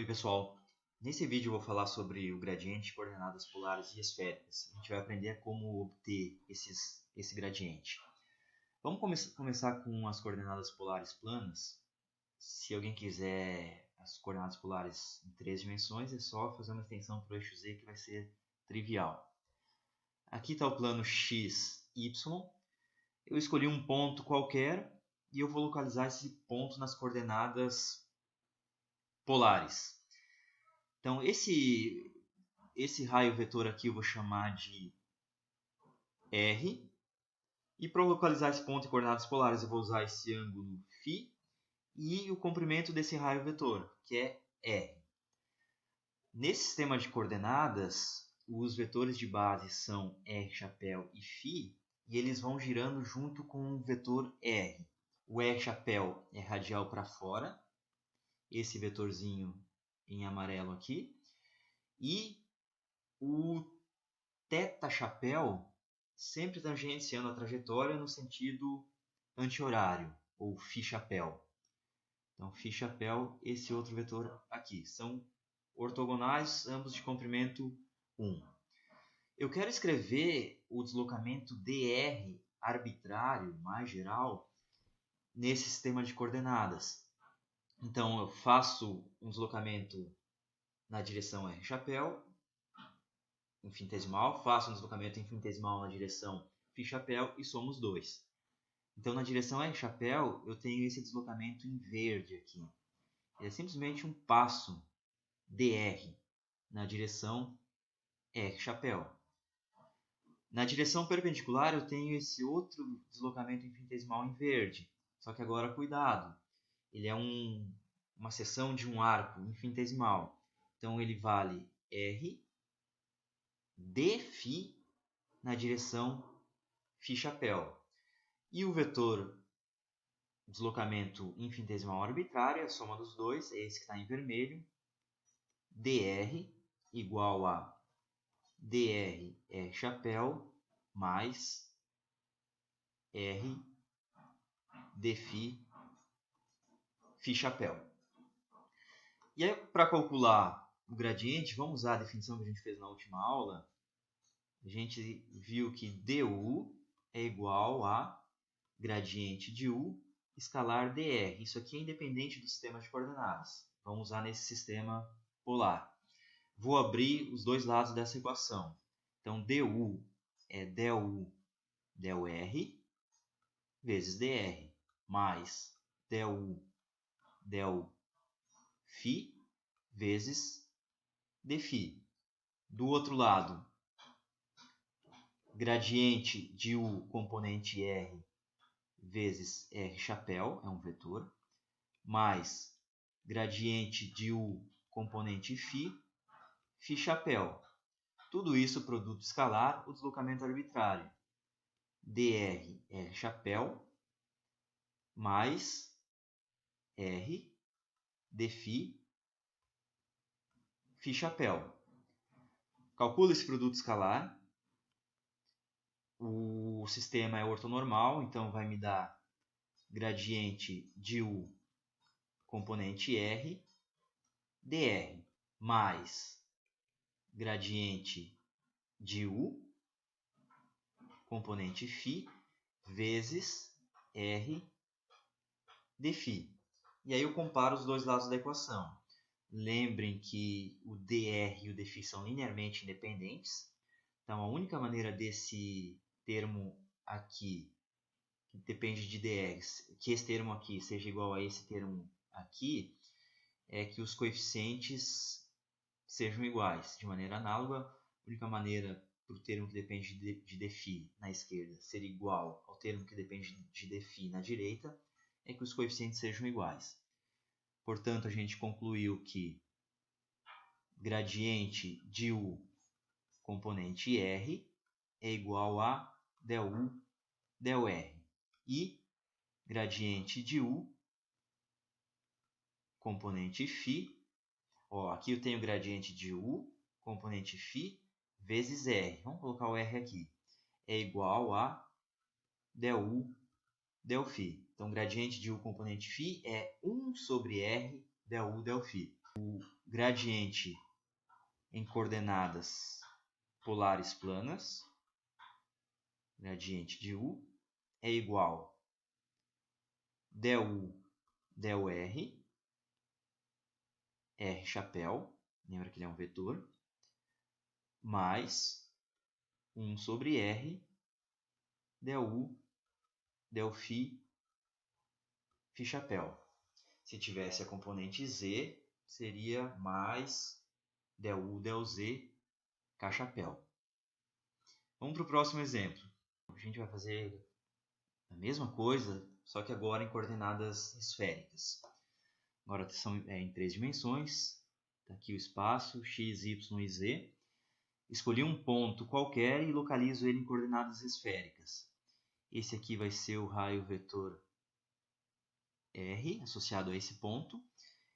Oi pessoal, nesse vídeo eu vou falar sobre o gradiente de coordenadas polares e esféricas. A gente vai aprender como obter esse gradiente. Vamos começar com as coordenadas polares planas. Se alguém quiser as coordenadas polares em 3 dimensões, é só fazer uma extensão para o eixo Z que vai ser trivial. Aqui está o plano x, y. Eu escolhi um ponto qualquer e eu vou localizar esse ponto nas coordenadas polares. Então, esse raio vetor aqui eu vou chamar de R. E para localizar esse ponto em coordenadas polares, eu vou usar esse ângulo φ e o comprimento desse raio vetor, que é R. Nesse sistema de coordenadas, os vetores de base são R chapéu e φ, e eles vão girando junto com o vetor R. O R chapéu é radial para fora, esse vetorzinho em amarelo aqui, e o θ chapéu sempre tangenciando a trajetória no sentido anti-horário, ou φ chapéu. Então, φ chapéu, esse outro vetor aqui. São ortogonais, ambos de comprimento 1. Eu quero escrever o deslocamento dr arbitrário, mais geral, nesse sistema de coordenadas. Então, eu faço um deslocamento na direção R chapéu, infinitesimal, faço um deslocamento infinitesimal na direção φ chapéu e somos 2. Então, na direção R chapéu, eu tenho esse deslocamento em verde aqui. Ele é simplesmente um passo dr na direção R chapéu. Na direção perpendicular, eu tenho esse outro deslocamento infinitesimal em verde. Só que agora, cuidado, ele é uma seção de um arco infinitesimal. Então, ele vale R dφ na direção φ chapéu. E o vetor deslocamento infinitesimal arbitrário, a soma dos dois, é esse que está em vermelho, dr igual a dr R chapéu mais R dφ φ chapéu. E aí, para calcular o gradiente, vamos usar a definição que a gente fez na última aula. A gente viu que du é igual a gradiente de u escalar dr. Isso aqui é independente do sistema de coordenadas. Vamos usar nesse sistema polar. Vou abrir os dois lados dessa equação. Então, du é du del vezes dr, mais du del φ vezes dφ. Do outro lado, gradiente de u componente r vezes R chapéu, é um vetor, mais gradiente de U componente φ, φ chapéu. Tudo isso produto escalar, o deslocamento arbitrário. dr R chapéu mais R dφ φ chapéu. Calcula esse produto escalar. O sistema é ortonormal, então vai me dar gradiente de U componente R, dr, mais gradiente de U, componente φ, vezes R dφ. E aí eu comparo os dois lados da equação. Lembrem que o dr e o dφ são linearmente independentes. Então, a única maneira desse termo aqui, que depende de dr, que esse termo aqui seja igual a esse termo aqui, é que os coeficientes sejam iguais. De maneira análoga, a única maneira para o termo que depende de dφ na esquerda ser igual ao termo que depende de dφ na direita é que os coeficientes sejam iguais. Portanto, a gente concluiu que gradiente de U componente R é igual a del R. E gradiente de U componente φ, aqui eu tenho gradiente de U componente φ vezes R. Vamos colocar o R aqui. É igual a del φ. Então, gradiente de U componente φ é 1 sobre R del φ. O gradiente em coordenadas polares planas, gradiente de U, é igual del U, del R, R chapéu, lembra que ele é um vetor, mais 1 sobre R, del U, del φ, φ chapéu. Se tivesse a componente Z, seria mais del U, del Z, K chapéu. Vamos para o próximo exemplo. A gente vai fazer a mesma coisa, só que agora em coordenadas esféricas. Agora são em 3 dimensões. Está aqui o espaço, x, y e z. Escolhi um ponto qualquer e localizo ele em coordenadas esféricas. Esse aqui vai ser o raio vetor R, associado a esse ponto.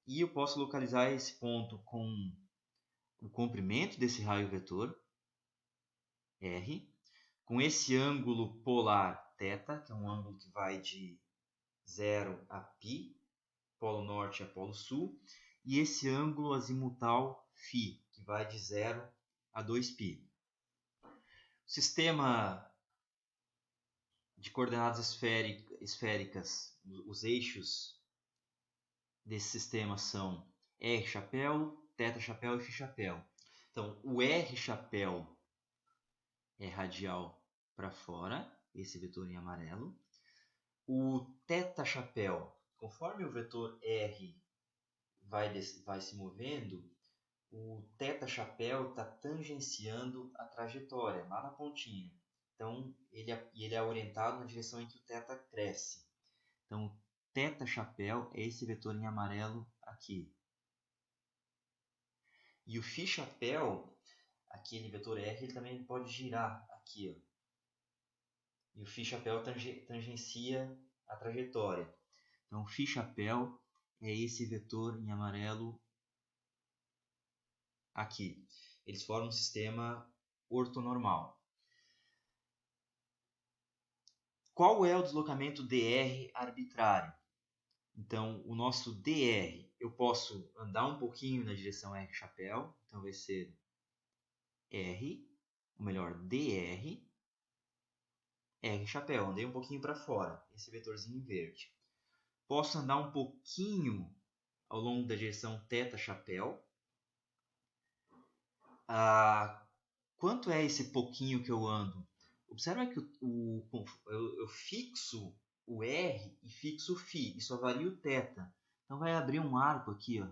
E eu posso localizar esse ponto com o comprimento desse raio vetor, R, com esse ângulo polar θ, que é um ângulo que vai de 0 a π, polo norte a polo sul, e esse ângulo azimutal φ, que vai de 0 a 2π. O sistema de coordenadas esféricas, os eixos desse sistema são R chapéu, θ chapéu e φ chapéu. Então, o R chapéu é radial para fora, esse vetor em amarelo. O θ chapéu, conforme o vetor R vai se movendo, o θ chapéu está tangenciando a trajetória, lá na pontinha. Então, ele é orientado na direção em que o θ cresce. Então, o θ chapéu é esse vetor em amarelo aqui. E o φ chapéu, aquele vetor R, ele também pode girar aqui, ó. E o φ chapéu tangencia a trajetória. Então, o φ chapéu é esse vetor em amarelo aqui. Eles formam um sistema ortonormal. Qual é o deslocamento dr arbitrário? Então, o nosso dr, eu posso andar um pouquinho na direção R chapéu, então vai ser R, ou melhor, dr, R chapéu, andei um pouquinho para fora, esse vetorzinho verde. Posso andar um pouquinho ao longo da direção θ chapéu. Quanto é esse pouquinho que eu ando? Observa que eu fixo o R e fixo o φ, e só varia o θ. Então vai abrir um arco aqui, ó.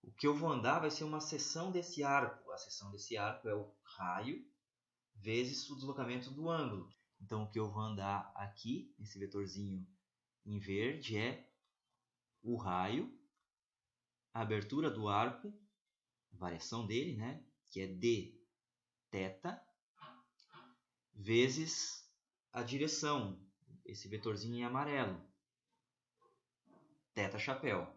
O que eu vou andar vai ser uma seção desse arco. A seção desse arco é o raio vezes o deslocamento do ângulo. Então o que eu vou andar aqui, esse vetorzinho em verde, é o raio, a abertura do arco, a variação dele, né, que é dθ, vezes a direção, esse vetorzinho em amarelo, θ chapéu.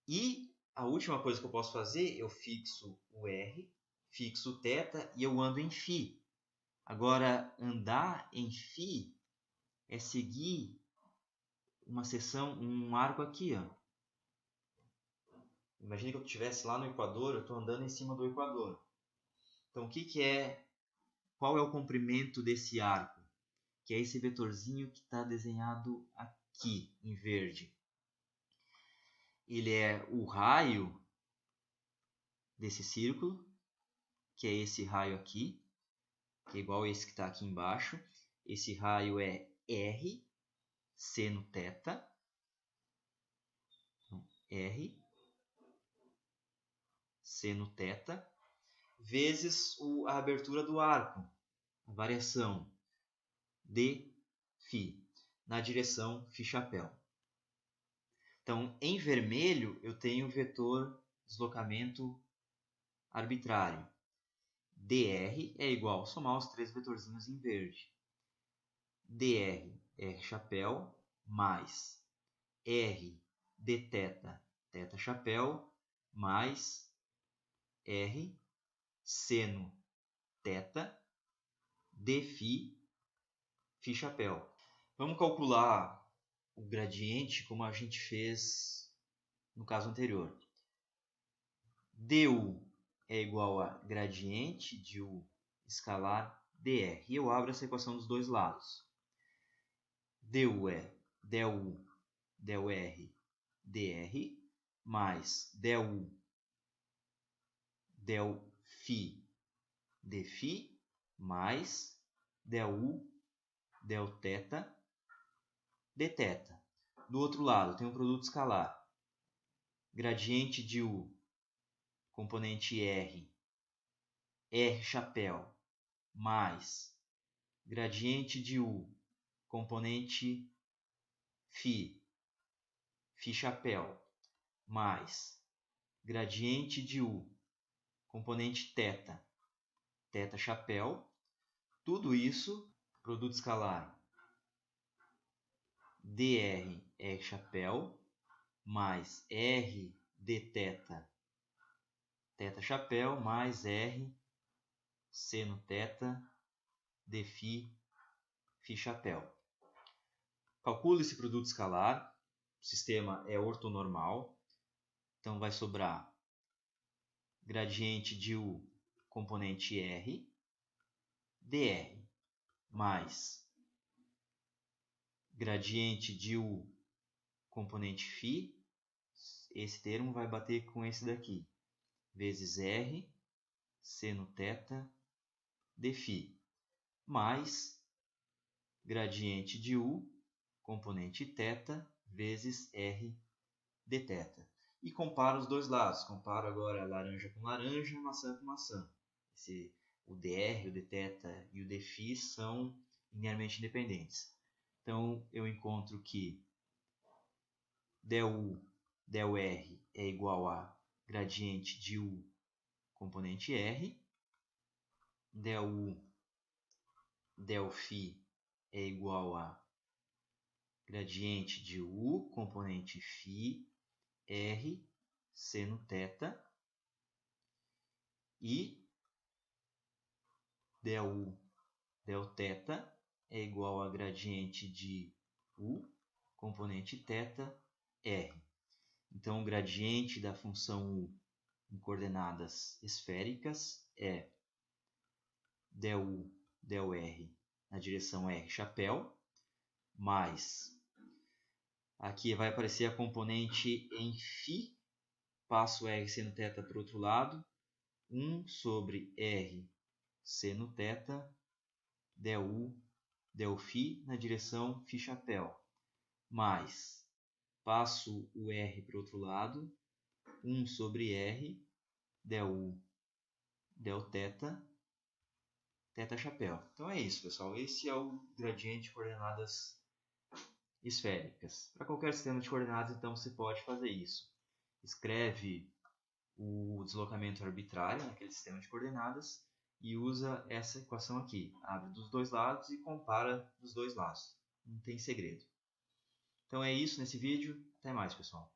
E a última coisa que eu posso fazer, eu fixo o R, fixo o θ e eu ando em φ. Agora, andar em φ é seguir uma seção, um arco aqui, ó. Imagina que eu estivesse lá no Equador, eu estou andando em cima do Equador. Então, qual é o comprimento desse arco? Que é esse vetorzinho que está desenhado aqui, em verde. Ele é o raio desse círculo, que é esse raio aqui, que é igual a esse que está aqui embaixo. Esse raio é R seno θ. R seno θ vezes a abertura do arco, a variação d φ, na direção φ chapéu. Então, em vermelho, eu tenho o vetor deslocamento arbitrário. dr é igual, somar os três vetorzinhos em verde. dr, R chapéu, mais R dθ, θ chapéu, mais R seno θ, dφ, φ chapéu. Vamos calcular o gradiente como a gente fez no caso anterior. du é igual a gradiente de u escalar dr. E eu abro essa equação dos dois lados. du é du dr dr mais du delφ dφ mais du delθ dθ. Do outro lado, tem um produto escalar. Gradiente de u, componente r chapéu, mais gradiente de u, componente φ chapéu, mais gradiente de u, componente θ chapéu. Tudo isso, produto escalar dr r chapéu mais r dθ θ chapéu mais r seno θ dφ φ chapéu. Calcule esse produto escalar. O sistema é ortonormal, então vai sobrar gradiente de u componente r dr mais gradiente de u componente φ, esse termo vai bater com esse daqui, vezes r seno θ dφ, mais gradiente de u componente θ vezes r dθ. E comparo os dois lados. Comparo agora laranja com laranja, maçã com maçã. O dr, o dθ e o dφ são linearmente independentes. Então, eu encontro que du dr é igual a gradiente de u componente r, du delφ é igual a gradiente de u componente φ r seno θ, e du delθ é igual a gradiente de u componente θ r. Então, o gradiente da função u em coordenadas esféricas é du dr na direção r chapéu, mais aqui vai aparecer a componente em φ, passo r seno θ para o outro lado, 1 sobre r seno θ du delφ na direção φ chapéu, mais passo o r para o outro lado, 1 sobre r du delθ θ chapéu. Então é isso, pessoal. Esse é o gradiente de coordenadas esféricas. Para qualquer sistema de coordenadas, então, você pode fazer isso. Escreve o deslocamento arbitrário naquele sistema de coordenadas e usa essa equação aqui. Abre dos dois lados e compara dos dois lados. Não tem segredo. Então é isso nesse vídeo. Até mais, pessoal.